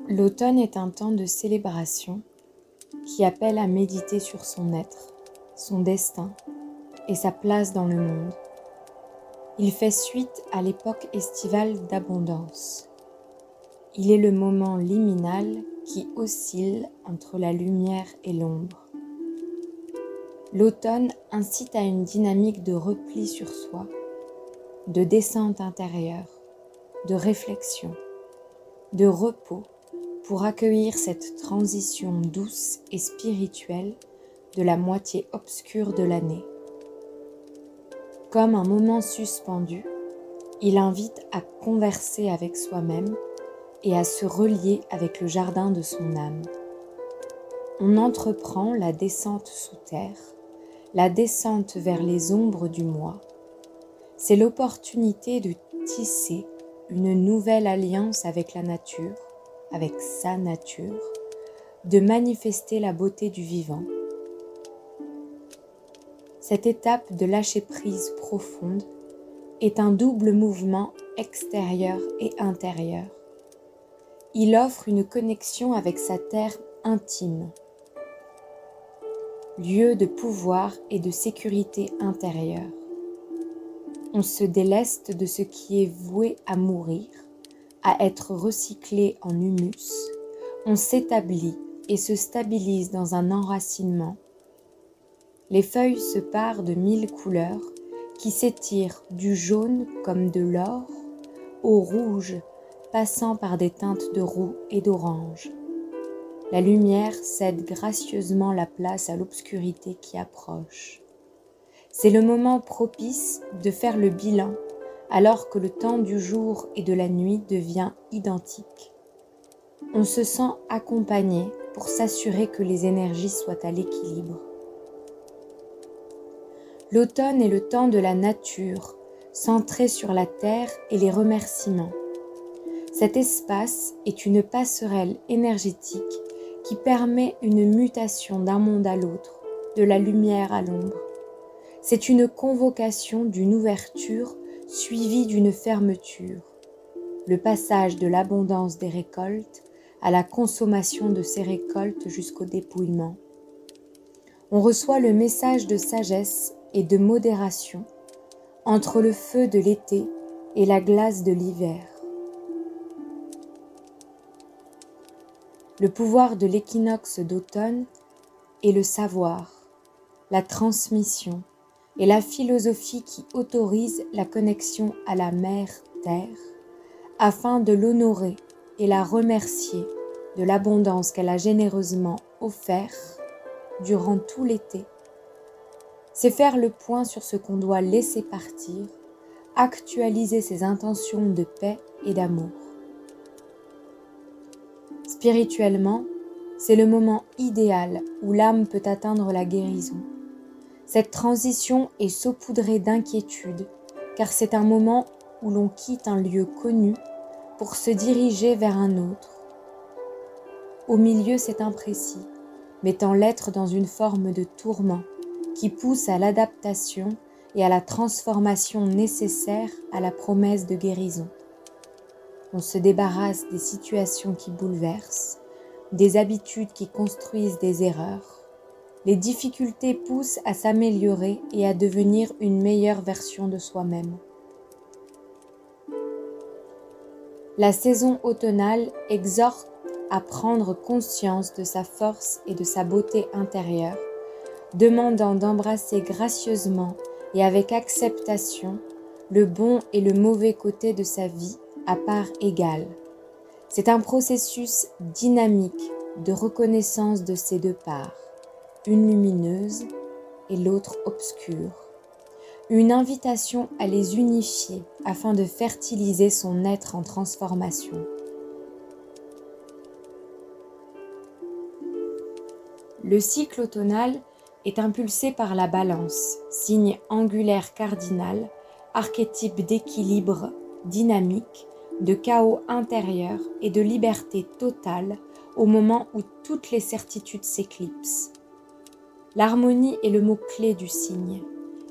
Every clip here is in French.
L'automne est un temps de célébration qui appelle à méditer sur son être, son destin et sa place dans le monde. Il fait suite à l'époque estivale d'abondance. Il est le moment liminal qui oscille entre la lumière et l'ombre. L'automne incite à une dynamique de repli sur soi, de descente intérieure, de réflexion, de repos pour accueillir cette transition douce et spirituelle de la moitié obscure de l'année. Comme un moment suspendu, il invite à converser avec soi-même et à se relier avec le jardin de son âme. On entreprend la descente sous terre, la descente vers les ombres du moi. C'est l'opportunité de tisser une nouvelle alliance avec la nature, avec sa nature, de manifester la beauté du vivant. Cette étape de lâcher-prise profonde est un double mouvement extérieur et intérieur. Il offre une connexion avec sa terre intime, lieu de pouvoir et de sécurité intérieure. On se déleste de ce qui est voué à mourir, à être recyclé en humus. On s'établit et se stabilise dans un enracinement. Les feuilles se parent de 1000 couleurs qui s'étirent du jaune comme de l'or au rouge, passant par des teintes de roux et d'orange. La lumière cède gracieusement la place à l'obscurité qui approche. C'est le moment propice de faire le bilan alors que le temps du jour et de la nuit devient identique. On se sent accompagné pour s'assurer que les énergies soient à l'équilibre. L'automne est le temps de la nature, centré sur la terre et les remerciements. Cet espace est une passerelle énergétique qui permet une mutation d'un monde à l'autre, de la lumière à l'ombre. C'est une convocation d'une ouverture suivie d'une fermeture, le passage de l'abondance des récoltes à la consommation de ces récoltes jusqu'au dépouillement. On reçoit le message de sagesse et de modération entre le feu de l'été et la glace de l'hiver. Le pouvoir de l'équinoxe d'automne est le savoir, la transmission et la philosophie qui autorise la connexion à la mère-terre afin de l'honorer et la remercier de l'abondance qu'elle a généreusement offert durant tout l'été. C'est faire le point sur ce qu'on doit laisser partir, actualiser ses intentions de paix et d'amour. Spirituellement, c'est le moment idéal où l'âme peut atteindre la guérison. Cette transition est saupoudrée d'inquiétude, car c'est un moment où l'on quitte un lieu connu pour se diriger vers un autre. Au milieu, c'est imprécis, mettant l'être dans une forme de tourment qui pousse à l'adaptation et à la transformation nécessaire à la promesse de guérison. On se débarrasse des situations qui bouleversent, des habitudes qui construisent des erreurs. Les difficultés poussent à s'améliorer et à devenir une meilleure version de soi-même. La saison automnale exhorte à prendre conscience de sa force et de sa beauté intérieure, demandant d'embrasser gracieusement et avec acceptation le bon et le mauvais côté de sa vie à part égale. C'est un processus dynamique de reconnaissance de ces deux parts, une lumineuse et l'autre obscure. Une invitation à les unifier afin de fertiliser son être en transformation. Le cycle automnal est impulsé par la balance, signe angulaire cardinal, archétype d'équilibre dynamique, de chaos intérieur et de liberté totale au moment où toutes les certitudes s'éclipsent. L'harmonie est le mot-clé du signe.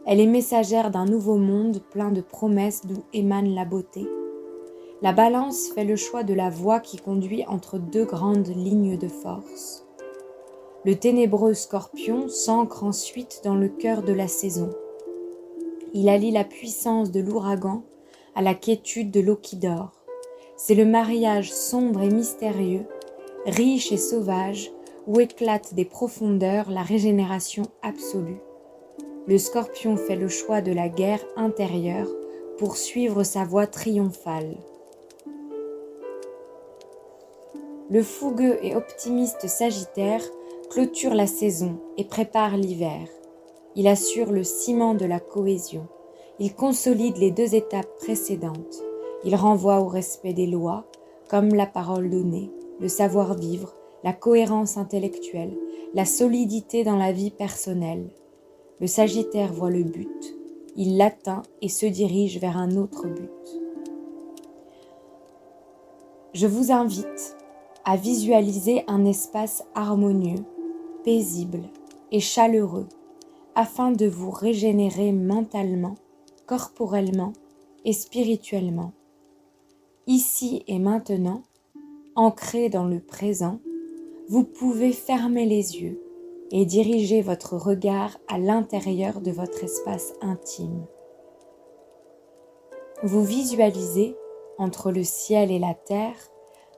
Elle est messagère d'un nouveau monde plein de promesses d'où émane la beauté. La balance fait le choix de la voie qui conduit entre deux grandes lignes de force. Le ténébreux Scorpion s'ancre ensuite dans le cœur de la saison. Il allie la puissance de l'ouragan à la quiétude de l'eau qui dort. C'est le mariage sombre et mystérieux, riche et sauvage, où éclate des profondeurs la régénération absolue. Le Scorpion fait le choix de la guerre intérieure pour suivre sa voie triomphale. Le fougueux et optimiste Sagittaire clôture la saison et prépare l'hiver. Il assure le ciment de la cohésion. Il consolide les deux étapes précédentes. Il renvoie au respect des lois, comme la parole donnée, le savoir-vivre, la cohérence intellectuelle, la solidité dans la vie personnelle. Le Sagittaire voit le but, il l'atteint et se dirige vers un autre but. Je vous invite à visualiser un espace harmonieux, paisible et chaleureux afin de vous régénérer mentalement, corporellement et spirituellement. Ici et maintenant, ancré dans le présent, vous pouvez fermer les yeux et diriger votre regard à l'intérieur de votre espace intime. Vous visualisez, entre le ciel et la terre,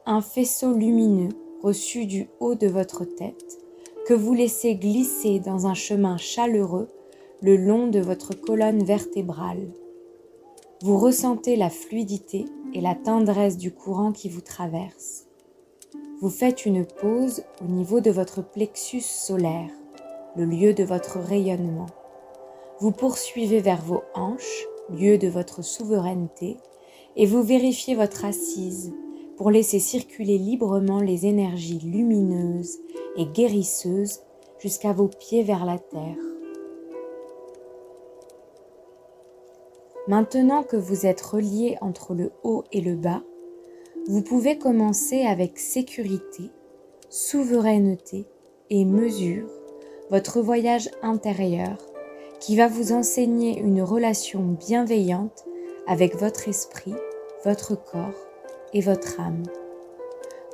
un faisceau lumineux reçu du haut de votre tête que vous laissez glisser dans un chemin chaleureux le long de votre colonne vertébrale. Vous ressentez la fluidité et la tendresse du courant qui vous traverse. Vous faites une pause au niveau de votre plexus solaire, le lieu de votre rayonnement. Vous poursuivez vers vos hanches, lieu de votre souveraineté, et vous vérifiez votre assise pour laisser circuler librement les énergies lumineuses et guérisseuses jusqu'à vos pieds vers la terre. Maintenant que vous êtes relié entre le haut et le bas, vous pouvez commencer avec sécurité, souveraineté et mesure votre voyage intérieur qui va vous enseigner une relation bienveillante avec votre esprit, votre corps et votre âme.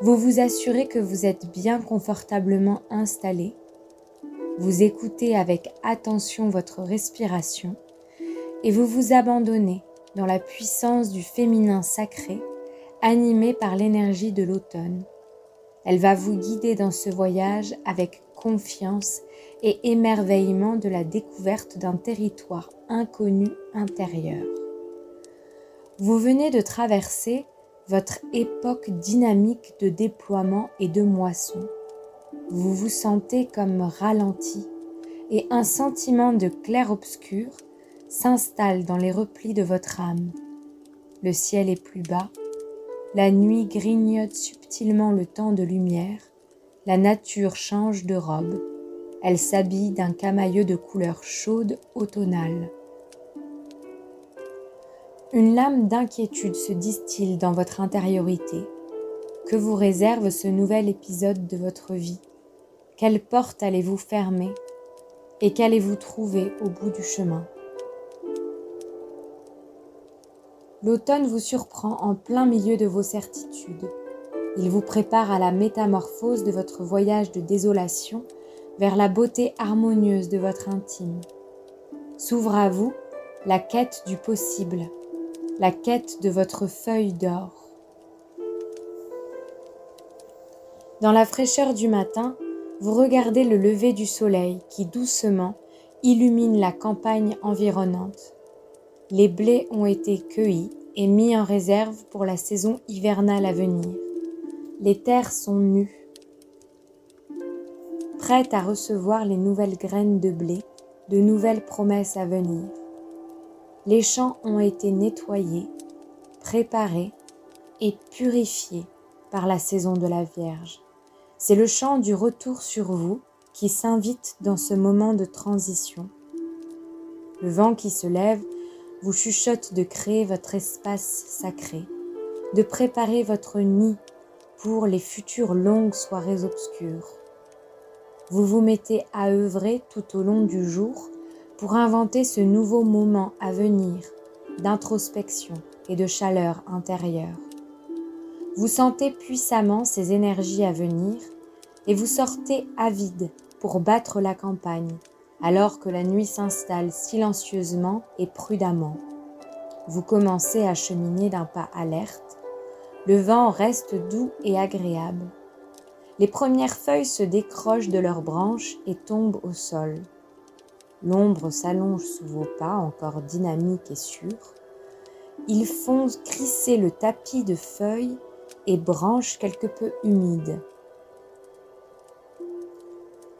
Vous vous assurez que vous êtes bien confortablement installé, vous écoutez avec attention votre respiration et vous vous abandonnez dans la puissance du féminin sacré animé par l'énergie de l'automne. Elle va vous guider dans ce voyage avec confiance et émerveillement de la découverte d'un territoire inconnu intérieur. Vous venez de traverser votre époque dynamique de déploiement et de moisson. Vous vous sentez comme ralenti et un sentiment de clair-obscur s'installe dans les replis de votre âme. Le ciel est plus bas, la nuit grignote subtilement le temps de lumière, la nature change de robe, elle s'habille d'un camailleux de couleurs chaudes automnales. Une lame d'inquiétude se distille dans votre intériorité. Que vous réserve ce nouvel épisode de votre vie? Quelle porte allez-vous fermer? Et qu'allez-vous trouver au bout du chemin? L'automne vous surprend en plein milieu de vos certitudes. Il vous prépare à la métamorphose de votre voyage de désolation vers la beauté harmonieuse de votre intime. S'ouvre à vous la quête du possible, la quête de votre feuille d'or. Dans la fraîcheur du matin, vous regardez le lever du soleil qui doucement illumine la campagne environnante. Les blés ont été cueillis et mis en réserve pour la saison hivernale à venir. Les terres sont nues, prêtes à recevoir les nouvelles graines de blé, de nouvelles promesses à venir. Les champs ont été nettoyés, préparés et purifiés par la saison de la Vierge. C'est le chant du retour sur vous qui s'invite dans ce moment de transition. Le vent qui se lève vous chuchote de créer votre espace sacré, de préparer votre nid pour les futures longues soirées obscures. Vous vous mettez à œuvrer tout au long du jour pour inventer ce nouveau moment à venir d'introspection et de chaleur intérieure. Vous sentez puissamment ces énergies à venir et vous sortez avide pour battre la campagne, alors que la nuit s'installe silencieusement et prudemment. Vous commencez à cheminer d'un pas alerte. Le vent reste doux et agréable. Les premières feuilles se décrochent de leurs branches et tombent au sol. L'ombre s'allonge sous vos pas, encore dynamique et sûre. Ils font crisser le tapis de feuilles et branches quelque peu humides.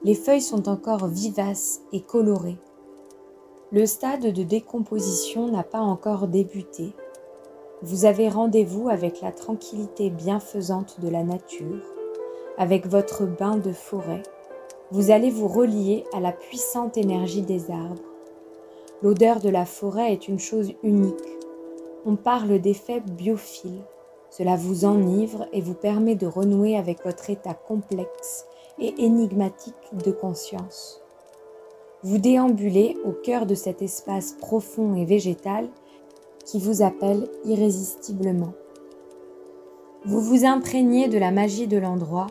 Les feuilles sont encore vivaces et colorées. Le stade de décomposition n'a pas encore débuté. Vous avez rendez-vous avec la tranquillité bienfaisante de la nature, avec votre bain de forêt. Vous allez vous relier à la puissante énergie des arbres. L'odeur de la forêt est une chose unique. On parle d'effet biophile. Cela vous enivre et vous permet de renouer avec votre état complexe et énigmatique de conscience. Vous déambulez au cœur de cet espace profond et végétal qui vous appelle irrésistiblement. Vous vous imprégnez de la magie de l'endroit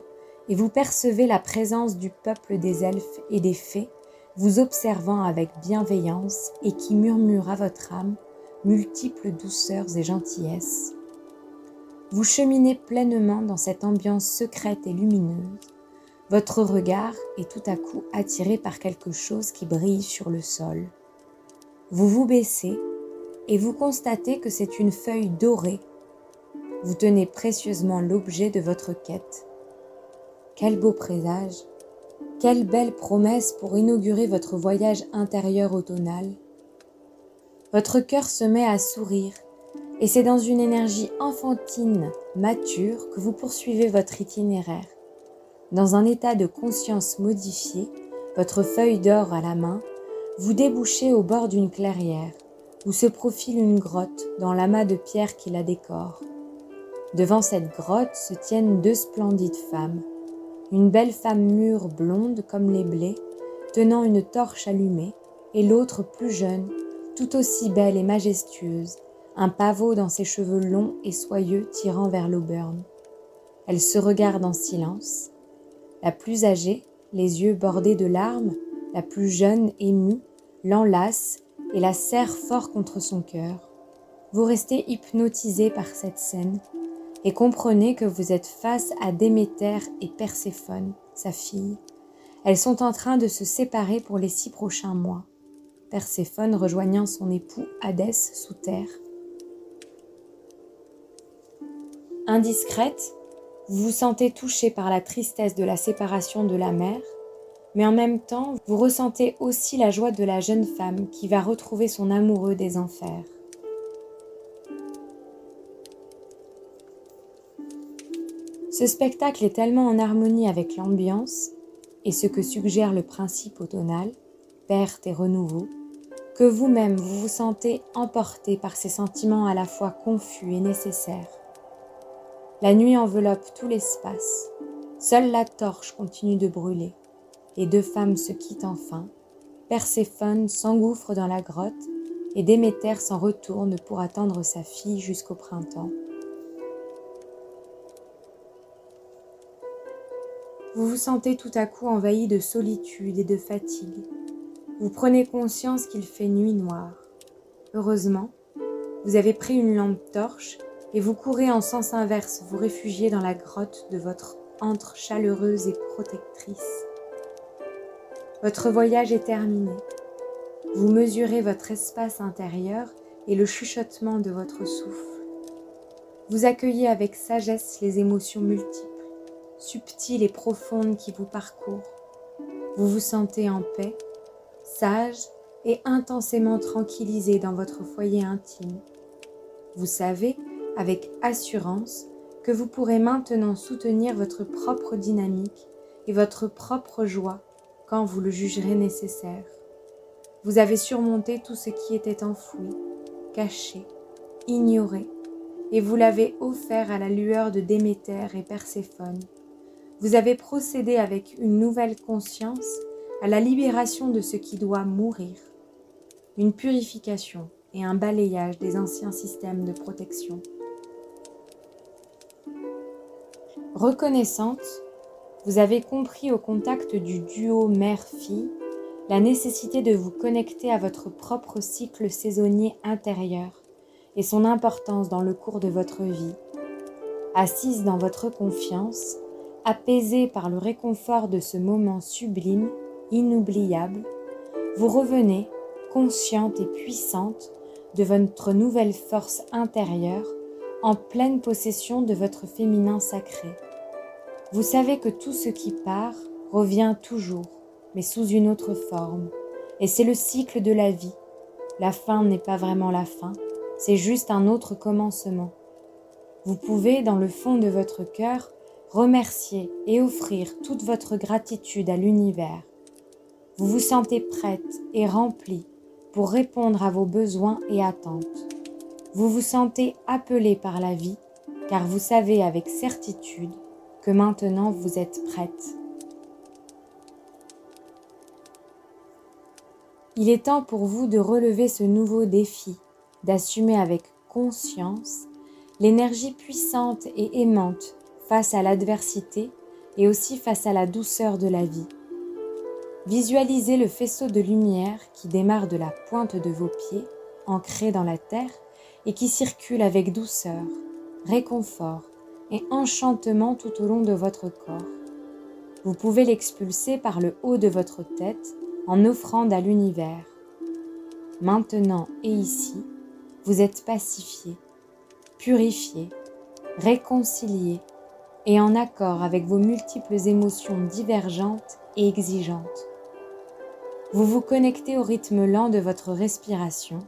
et vous percevez la présence du peuple des elfes et des fées, vous observant avec bienveillance et qui murmure à votre âme multiples douceurs et gentillesses. Vous cheminez pleinement dans cette ambiance secrète et lumineuse. Votre regard est tout à coup attiré par quelque chose qui brille sur le sol. Vous vous baissez et vous constatez que c'est une feuille dorée. Vous tenez précieusement l'objet de votre quête. Quel beau présage! Quelle belle promesse pour inaugurer votre voyage intérieur automnal! Votre cœur se met à sourire et c'est dans une énergie enfantine, mature, que vous poursuivez votre itinéraire. Dans un état de conscience modifié, votre feuille d'or à la main, vous débouchez au bord d'une clairière où se profile une grotte dans l'amas de pierre qui la décore. Devant cette grotte se tiennent deux splendides femmes. Une belle femme mûre blonde comme les blés, tenant une torche allumée, et l'autre plus jeune, tout aussi belle et majestueuse, un pavot dans ses cheveux longs et soyeux tirant vers l'auburn. Elles se regardent en silence. La plus âgée, les yeux bordés de larmes, la plus jeune, émue, l'enlace et la serre fort contre son cœur. Vous restez hypnotisé par cette scène et comprenez que vous êtes face à Déméter et Perséphone, sa fille. Elles sont en train de se séparer pour les 6 prochains mois. Perséphone rejoignant son époux Hadès sous terre. Indiscrète, vous vous sentez touché par la tristesse de la séparation de la mère, mais en même temps, vous ressentez aussi la joie de la jeune femme qui va retrouver son amoureux des enfers. Ce spectacle est tellement en harmonie avec l'ambiance et ce que suggère le principe automnal, perte et renouveau, que vous-même vous vous sentez emporté par ces sentiments à la fois confus et nécessaires. La nuit enveloppe tout l'espace. Seule la torche continue de brûler. Les deux femmes se quittent enfin. Perséphone s'engouffre dans la grotte et Déméter s'en retourne pour attendre sa fille jusqu'au printemps. Vous vous sentez tout à coup envahi de solitude et de fatigue. Vous prenez conscience qu'il fait nuit noire. Heureusement, vous avez pris une lampe torche et vous courez en sens inverse vous réfugier dans la grotte de votre antre chaleureuse et protectrice. Votre voyage est terminé. Vous mesurez votre espace intérieur et le chuchotement de votre souffle. Vous accueillez avec sagesse les émotions multiples, subtiles et profondes qui vous parcourent. Vous vous sentez en paix, sage et intensément tranquillisé dans votre foyer intime. Vous savez, avec assurance, que vous pourrez maintenant soutenir votre propre dynamique et votre propre joie quand vous le jugerez nécessaire. Vous avez surmonté tout ce qui était enfoui, caché, ignoré, et vous l'avez offert à la lueur de Déméter et Perséphone. Vous avez procédé avec une nouvelle conscience à la libération de ce qui doit mourir, une purification et un balayage des anciens systèmes de protection. Reconnaissante, vous avez compris au contact du duo mère-fille la nécessité de vous connecter à votre propre cycle saisonnier intérieur et son importance dans le cours de votre vie. Assise dans votre confiance, apaisée par le réconfort de ce moment sublime, inoubliable, vous revenez, consciente et puissante, de votre nouvelle force intérieure, en pleine possession de votre féminin sacré. Vous savez que tout ce qui part revient toujours, mais sous une autre forme. Et c'est le cycle de la vie. La fin n'est pas vraiment la fin, c'est juste un autre commencement. Vous pouvez, dans le fond de votre cœur, remercier et offrir toute votre gratitude à l'univers. Vous vous sentez prête et remplie pour répondre à vos besoins et attentes. Vous vous sentez appelée par la vie, car vous savez avec certitude que maintenant vous êtes prête. Il est temps pour vous de relever ce nouveau défi, d'assumer avec conscience l'énergie puissante et aimante face à l'adversité et aussi face à la douceur de la vie. Visualisez le faisceau de lumière qui démarre de la pointe de vos pieds, ancré dans la terre, et qui circule avec douceur, réconfort et enchantement tout au long de votre corps. Vous pouvez l'expulser par le haut de votre tête en offrande à l'univers. Maintenant et ici, vous êtes pacifié, purifié, réconcilié et en accord avec vos multiples émotions divergentes et exigeantes. Vous vous connectez au rythme lent de votre respiration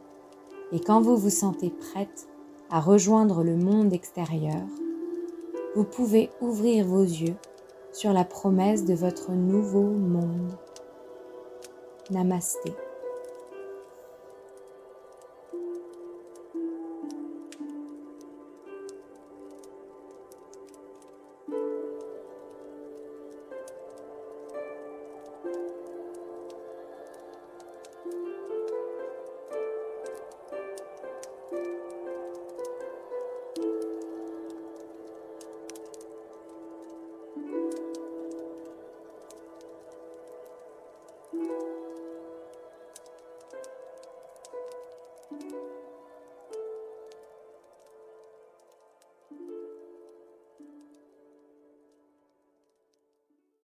et quand vous vous sentez prête à rejoindre le monde extérieur, vous pouvez ouvrir vos yeux sur la promesse de votre nouveau monde. Namasté.